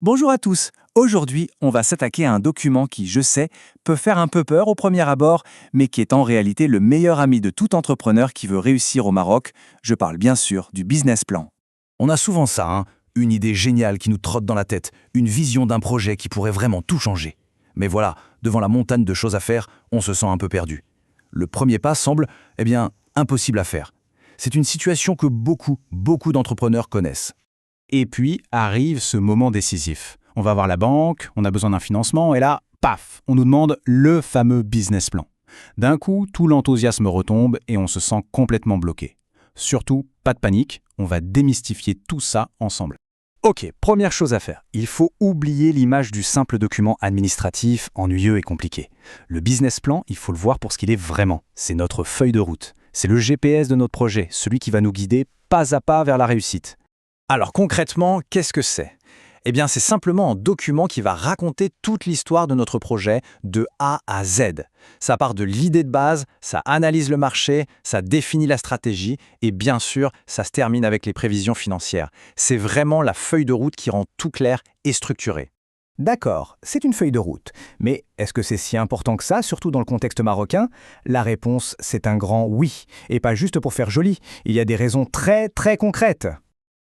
Bonjour à tous. Aujourd'hui, on va s'attaquer à un document qui, je sais, peut faire un peu peur au premier abord, mais qui est en réalité le meilleur ami de tout entrepreneur qui veut réussir au Maroc. Je parle bien sûr du business plan. On a souvent ça, une idée géniale qui nous trotte dans la tête, une vision d'un projet qui pourrait vraiment tout changer. Mais voilà, devant la montagne de choses à faire, on se sent un peu perdu. Le premier pas semble, impossible à faire. C'est une situation que beaucoup d'entrepreneurs connaissent. Et puis arrive ce moment décisif. On va voir la banque, on a besoin d'un financement, et là, paf, on nous demande le fameux business plan. D'un coup, tout l'enthousiasme retombe et on se sent complètement bloqué. Surtout, pas de panique, on va démystifier tout ça ensemble. Ok, première chose à faire, il faut oublier l'image du simple document administratif, ennuyeux et compliqué. Le business plan, il faut le voir pour ce qu'il est vraiment. C'est notre feuille de route. C'est le GPS de notre projet, celui qui va nous guider pas à pas vers la réussite. Alors concrètement, qu'est-ce que c'est ? C'est simplement un document qui va raconter toute l'histoire de notre projet de A à Z. Ça part de l'idée de base, ça analyse le marché, ça définit la stratégie et bien sûr, ça se termine avec les prévisions financières. C'est vraiment la feuille de route qui rend tout clair et structuré. D'accord, c'est une feuille de route. Mais est-ce que c'est si important que ça, surtout dans le contexte marocain ? La réponse, c'est un grand oui. Et pas juste pour faire joli. Il y a des raisons très concrètes.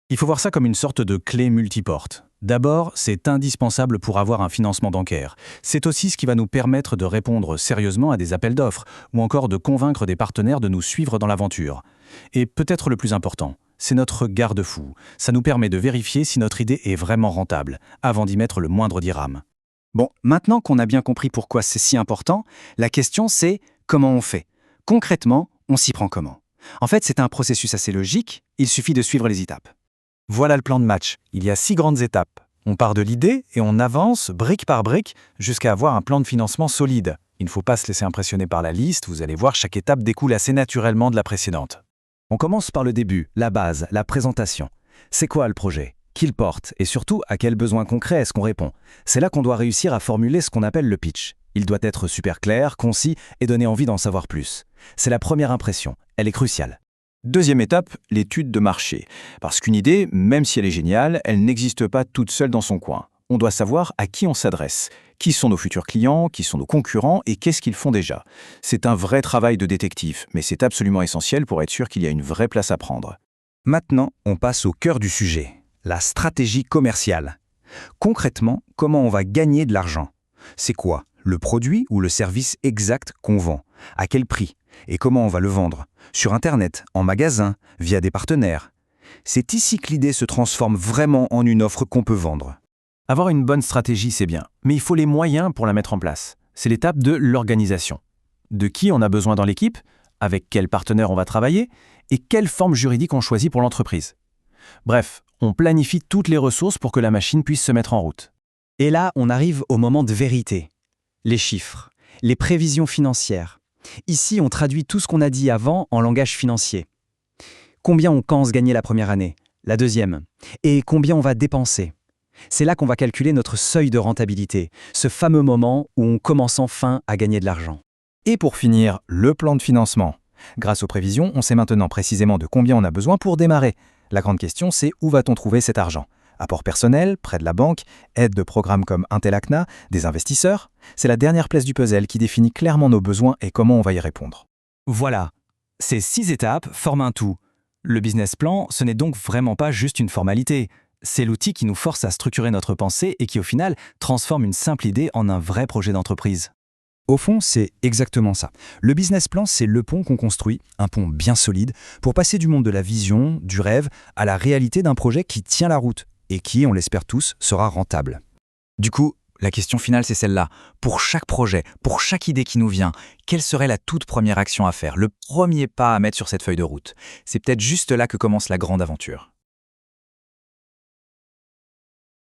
Il faut voir ça comme une sorte de clé multiporte. D'abord, c'est indispensable pour avoir un financement bancaire. C'est aussi ce qui va nous permettre de répondre sérieusement à des appels d'offres ou encore de convaincre des partenaires de nous suivre dans l'aventure. Et peut-être le plus important, c'est notre garde-fou. Ça nous permet de vérifier si notre idée est vraiment rentable, avant d'y mettre le moindre dirham. Bon, maintenant qu'on a bien compris pourquoi c'est si important, la question c'est comment on fait ? Concrètement, on s'y prend comment ? En fait, c'est un processus assez logique, il suffit de suivre les étapes. Voilà le plan de match. Il y a 6 grandes étapes. On part de l'idée et on avance brique par brique jusqu'à avoir un plan de financement solide. Il ne faut pas se laisser impressionner par la liste, vous allez voir, chaque étape découle assez naturellement de la précédente. On commence par le début, la base, la présentation. C'est quoi le projet ? Qui le porte ? Et surtout, à quels besoins concrets est-ce qu'on répond ? C'est là qu'on doit réussir à formuler ce qu'on appelle le pitch. Il doit être super clair, concis et donner envie d'en savoir plus. C'est la première impression. Elle est cruciale. Deuxième étape, l'étude de marché. Parce qu'une idée, même si elle est géniale, elle n'existe pas toute seule dans son coin. On doit savoir à qui on s'adresse, qui sont nos futurs clients, qui sont nos concurrents et qu'est-ce qu'ils font déjà. C'est un vrai travail de détective, mais c'est absolument essentiel pour être sûr qu'il y a une vraie place à prendre. Maintenant, on passe au cœur du sujet, la stratégie commerciale. Concrètement, comment on va gagner de l'argent ? C'est quoi ? Le produit ou le service exact qu'on vend ? À quel prix ? Et comment on va le vendre ? Sur Internet, en magasin, via des partenaires. C'est ici que l'idée se transforme vraiment en une offre qu'on peut vendre. Avoir une bonne stratégie, c'est bien, mais il faut les moyens pour la mettre en place. C'est l'étape de l'organisation. De qui on a besoin dans l'équipe ? Avec quel partenaire on va travailler ? Et quelle forme juridique on choisit pour l'entreprise ? Bref, on planifie toutes les ressources pour que la machine puisse se mettre en route. Et là, on arrive au moment de vérité. Les chiffres, les prévisions financières. Ici, on traduit tout ce qu'on a dit avant en langage financier. Combien on pense gagner la première année, la deuxième, et combien on va dépenser. C'est là qu'on va calculer notre seuil de rentabilité, ce fameux moment où on commence enfin à gagner de l'argent. Et pour finir, le plan de financement. Grâce aux prévisions, on sait maintenant précisément de combien on a besoin pour démarrer. La grande question, c'est où va-t-on trouver cet argent ? Apport personnel, prêt de la banque, aide de programmes comme Intelacna, des investisseurs. C'est la dernière pièce du puzzle qui définit clairement nos besoins et comment on va y répondre. Voilà, ces 6 étapes forment un tout. Le business plan, ce n'est donc vraiment pas juste une formalité. C'est l'outil qui nous force à structurer notre pensée et qui au final transforme une simple idée en un vrai projet d'entreprise. Au fond, c'est exactement ça. Le business plan, c'est le pont qu'on construit, un pont bien solide, pour passer du monde de la vision, du rêve, à la réalité d'un projet qui tient la route et qui, on l'espère tous, sera rentable. Du coup, la question finale, c'est celle-là. Pour chaque projet, pour chaque idée qui nous vient, quelle serait la toute première action à faire, le premier pas à mettre sur cette feuille de route ? C'est peut-être juste là que commence la grande aventure.